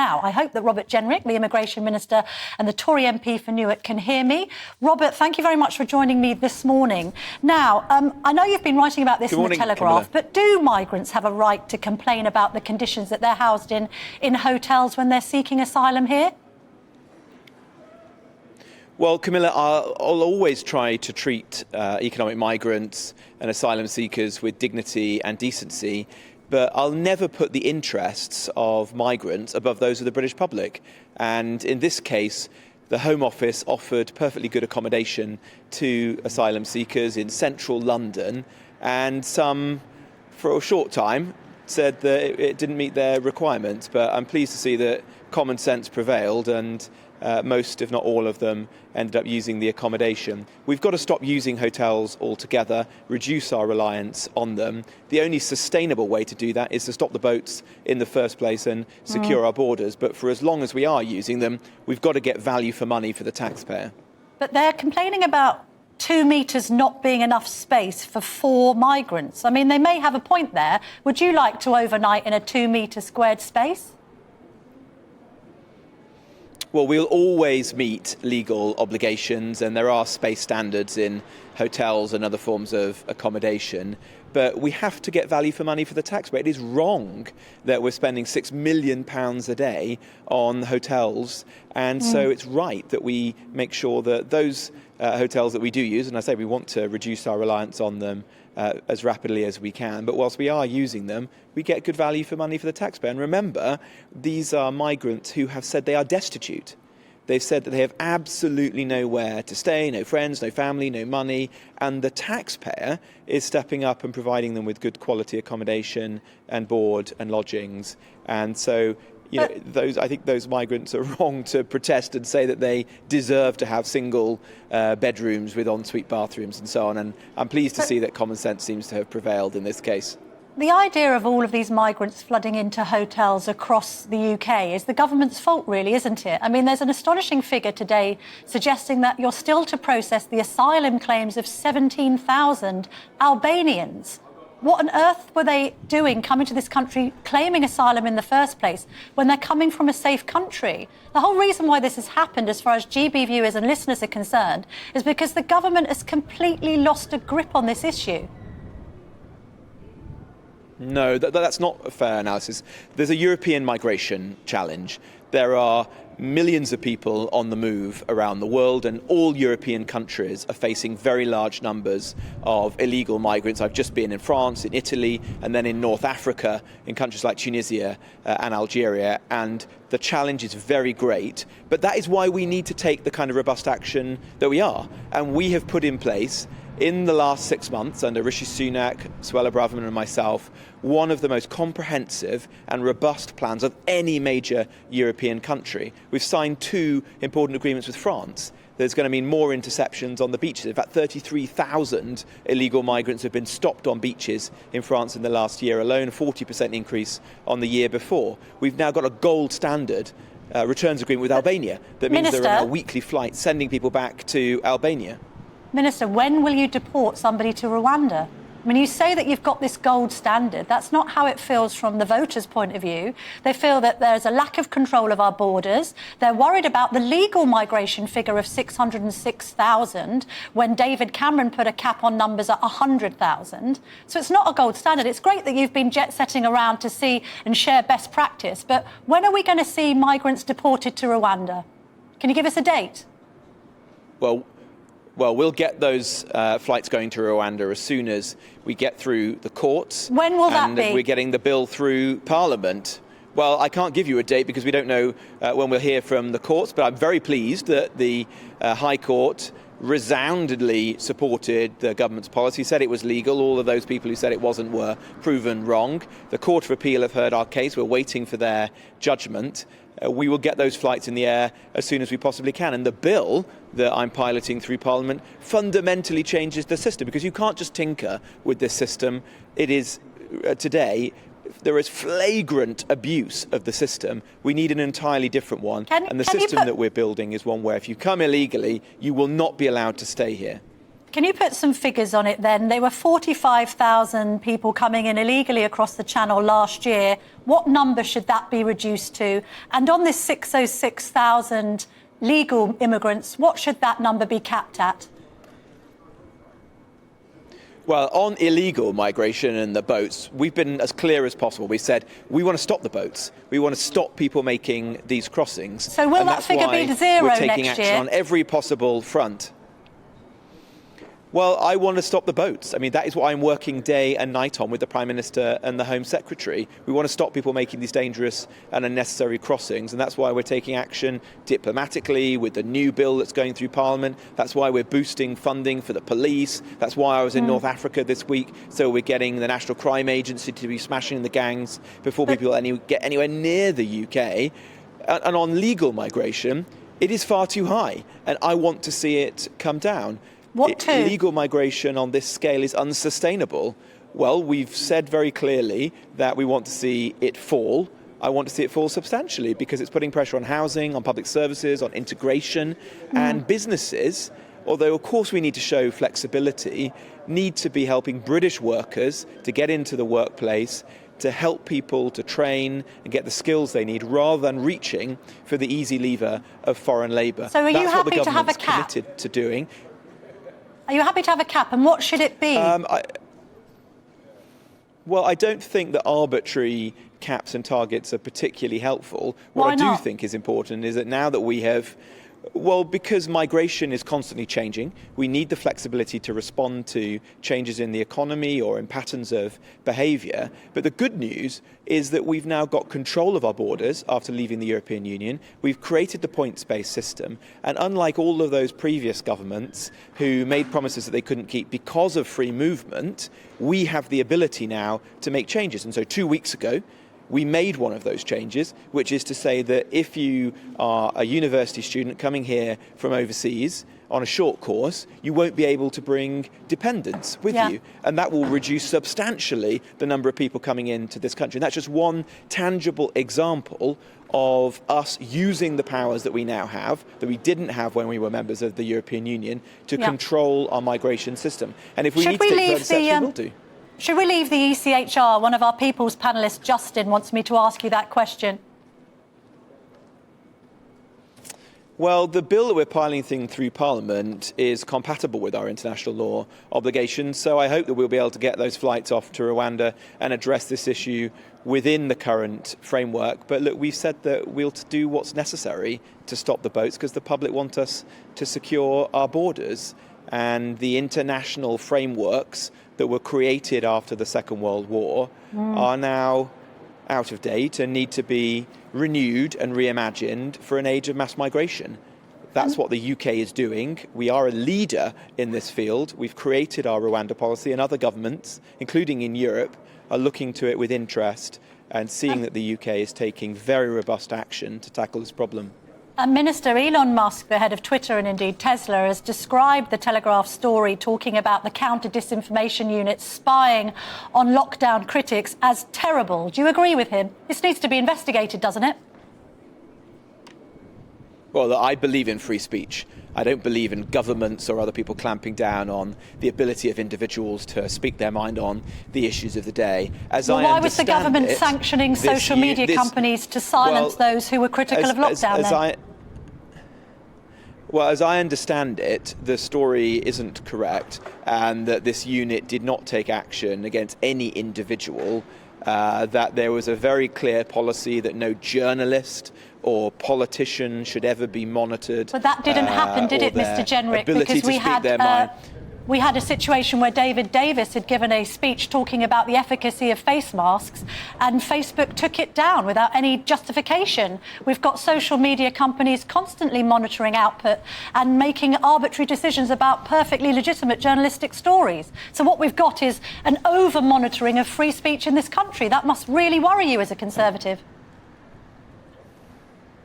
Now, I hope that Robert Jenrick, the Immigration Minister and the Tory MP for Newark, can hear me. Robert, thank you very much for joining me this morning. Now, I know you've been writing about this in the Telegraph, but do migrants have a right to complain about the conditions that they're housed in hotels when they're seeking asylum here? Well, Camilla, I'll always try to treat economic migrants and asylum seekers with dignity and decency, but I'll never put the interests of migrants above those of the British public. And in this case, the Home Office offered perfectly good accommodation to asylum seekers in central London, and some, for a short time, said that it didn't meet their requirements. But I'm pleased to see that common sense prevailed, and most, if not all of them, ended up using the accommodation. We've got to stop using hotels altogether, reduce our reliance on them. The only sustainable way to do that is to stop the boats in the first place and secure our borders. But for as long as we are using them, we've got to get value for money for the taxpayer. But they're complaining about 2 metres not being enough space for 4 migrants. I mean, they may have a point there. Would you like to overnight in a 2-metre squared space? Well, we'll always meet legal obligations, and there are space standards in hotels and other forms of accommodation. But we have to get value for money for the taxpayer. It is wrong that we're spending £6 million a day on hotels. And so it's right that we make sure that those hotels that we do use, and I say we want to reduce our reliance on them as rapidly as we can, but whilst we are using them, we get good value for money for the taxpayer. And remember, these are migrants who have said they are destitute. They've said that they have absolutely nowhere to stay, no friends, no family, no money, and the taxpayer is stepping up and providing them with good quality accommodation and board and lodgings. And so, I think those migrants are wrong to protest and say that they deserve to have single bedrooms with ensuite bathrooms and so on. And I'm pleased to see that common sense seems to have prevailed in this case. The idea of all of these migrants flooding into hotels across the UK is the government's fault, really, isn't it? I mean, there's an astonishing figure today suggesting that you're still to process the asylum claims of 17,000 Albanians. What on earth were they doing coming to this country claiming asylum in the first place when they're coming from a safe country? The whole reason why this has happened, as far as GB viewers and listeners are concerned, is because the government has completely lost a grip on this issue. No, that's not a fair analysis. There's a European migration challenge. There are millions of people on the move around the world, and all European countries are facing very large numbers of illegal migrants. I've just been in France, in Italy, and then in North Africa, in countries like Tunisia and Algeria, and the challenge is very great. But that is why we need to take the kind of robust action that we are. And we have put in place, in the last 6 months, under Rishi Sunak, Suella Braverman and myself, one of the most comprehensive and robust plans of any major European country. We've signed 2 important agreements with France. There's going to mean more interceptions on the beaches. In fact, 33,000 illegal migrants have been stopped on beaches in France in the last year alone, a 40% increase on the year before. We've now got a gold standard returns agreement with Albania. That means there are now weekly flights sending people back to Albania. Minister, when will you deport somebody to Rwanda? I mean, you say that you've got this gold standard. That's not how it feels from the voters' point of view. They feel that there's a lack of control of our borders. They're worried about the legal migration figure of 606,000 when David Cameron put a cap on numbers at 100,000. So it's not a gold standard. It's great that you've been jet-setting around to see and share best practice, but when are we going to see migrants deported to Rwanda? Can you give us a date? Well, we'll get those flights going to Rwanda as soon as we get through the courts. When will that be? And we're getting the bill through Parliament. Well, I can't give you a date because we don't know when we'll hear from the courts, but I'm very pleased that the High Court resoundingly supported the government's policy, said it was legal. All of those people who said it wasn't were proven wrong. The Court of Appeal have heard our case. We're waiting for their judgment. We will get those flights in the air as soon as we possibly can. And the bill that I'm piloting through Parliament fundamentally changes the system, because you can't just tinker with this system. It is, today, there is flagrant abuse of the system. We need an entirely different one. And the system that we're building is one where if you come illegally, you will not be allowed to stay here. Can you put some figures on it then? There were 45,000 people coming in illegally across the Channel last year. What number should that be reduced to? And on this 606,000 legal immigrants, what should that number be capped at? Well, on illegal migration and the boats, we've been as clear as possible. We said we want to stop the boats. We want to stop people making these crossings. So will that figure be to zero next year? We're taking action on every possible front. Well, I want to stop the boats. I mean, that is what I'm working day and night on with the Prime Minister and the Home Secretary. We want to stop people making these dangerous and unnecessary crossings, and that's why we're taking action diplomatically with the new bill that's going through Parliament. That's why we're boosting funding for the police. That's why I was in North Africa this week, so we're getting the National Crime Agency to be smashing the gangs before people get anywhere near the UK. And on legal migration, it is far too high, and I want to see it come down. Illegal migration on this scale is unsustainable. Well, we've said very clearly that we want to see it fall. I want to see it fall substantially because it's putting pressure on housing, on public services, on integration, and businesses, although of course we need to show flexibility, need to be helping British workers to get into the workplace, to help people to train and get the skills they need rather than reaching for the easy lever of foreign labour. So are you happy to have a cap? Committed to doing. Are you happy to have a cap, and what should it be? Well, I don't think that arbitrary caps and targets are particularly helpful. Why What I not? do think is important is that now that we have, well, because migration is constantly changing, we need the flexibility to respond to changes in the economy or in patterns of behaviour. But the good news is that we've now got control of our borders after leaving the European Union. We've created the points-based system. And unlike all of those previous governments who made promises that they couldn't keep because of free movement, we have the ability now to make changes. And so 2 weeks ago, we made one of those changes, which is to say that if you are a university student coming here from overseas on a short course, you won't be able to bring dependents with you. And that will reduce substantially the number of people coming into this country. And that's just one tangible example of us using the powers that we now have, that we didn't have when we were members of the European Union, to control our migration system. And if we need to take further steps, we will do. Should we leave the ECHR? One of our People's panellists, Justin, wants me to ask you that question. Well, the bill that we're piloting through Parliament is compatible with our international law obligations, so I hope that we'll be able to get those flights off to Rwanda and address this issue within the current framework. But look, we've said that we'll do what's necessary to stop the boats because the public want us to secure our borders. And the international frameworks that were created after the Second World War are now out of date and need to be renewed and reimagined for an age of mass migration. That's what the UK is doing. We are a leader in this field. We've created our Rwanda policy, and other governments, including in Europe, are looking to it with interest and seeing that the UK is taking very robust action to tackle this problem. Minister Elon Musk, the head of Twitter and indeed Tesla, has described the Telegraph story talking about the counter-disinformation unit spying on lockdown critics as terrible. Do you agree with him? This needs to be investigated, doesn't it? Well, I believe in free speech. I don't believe in governments or other people clamping down on the ability of individuals to speak their mind on the issues of the day. Why was the government sanctioning social media companies to silence those who were critical of lockdown? Well, as I understand it, the story isn't correct, and that this unit did not take action against any individual, that there was a very clear policy that no journalist or politician should ever be monitored. But that didn't happen, did it, Mr. Jenrick? Because we had a situation where David Davis had given a speech talking about the efficacy of face masks, and Facebook took it down without any justification. We've got social media companies constantly monitoring output and making arbitrary decisions about perfectly legitimate journalistic stories. So what we've got is an over-monitoring of free speech in this country. That must really worry you as a Conservative.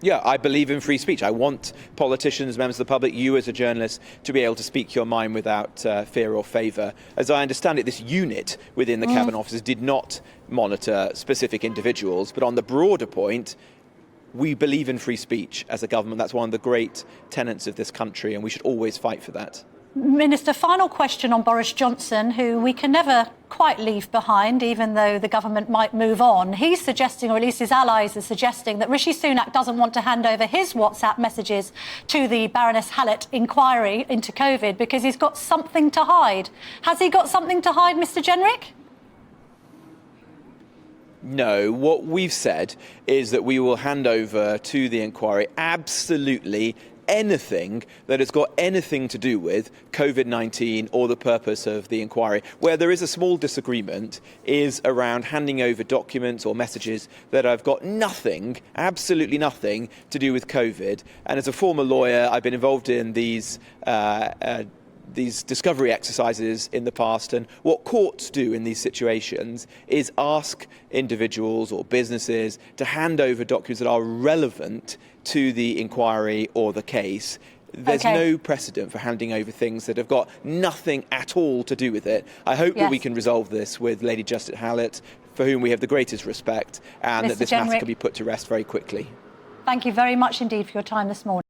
Yeah, I believe in free speech. I want politicians, members of the public, you as a journalist, to be able to speak your mind without fear or favour. As I understand it, this unit within the Cabinet offices did not monitor specific individuals. But on the broader point, we believe in free speech as a government. That's one of the great tenets of this country, and we should always fight for that. Minister, final question on Boris Johnson, who we can never quite leave behind, even though the government might move on. He's suggesting, or at least his allies are suggesting, that Rishi Sunak doesn't want to hand over his WhatsApp messages to the Baroness Hallett inquiry into COVID because he's got something to hide. Has he got something to hide, Mr. Jenrick? No, what we've said is that we will hand over to the inquiry absolutely anything that has got anything to do with COVID-19 or the purpose of the inquiry. Where there is a small disagreement is around handing over documents or messages that have got nothing, absolutely nothing, to do with COVID. And as a former lawyer, I've been involved in these discovery exercises in the past, and what courts do in these situations is ask individuals or businesses to hand over documents that are relevant to the inquiry or the case. There's no precedent for handing over things that have got nothing at all to do with it. I hope that we can resolve this with Lady Justice Hallett, for whom we have the greatest respect, and that this matter can be put to rest very quickly. Thank you very much indeed for your time this morning.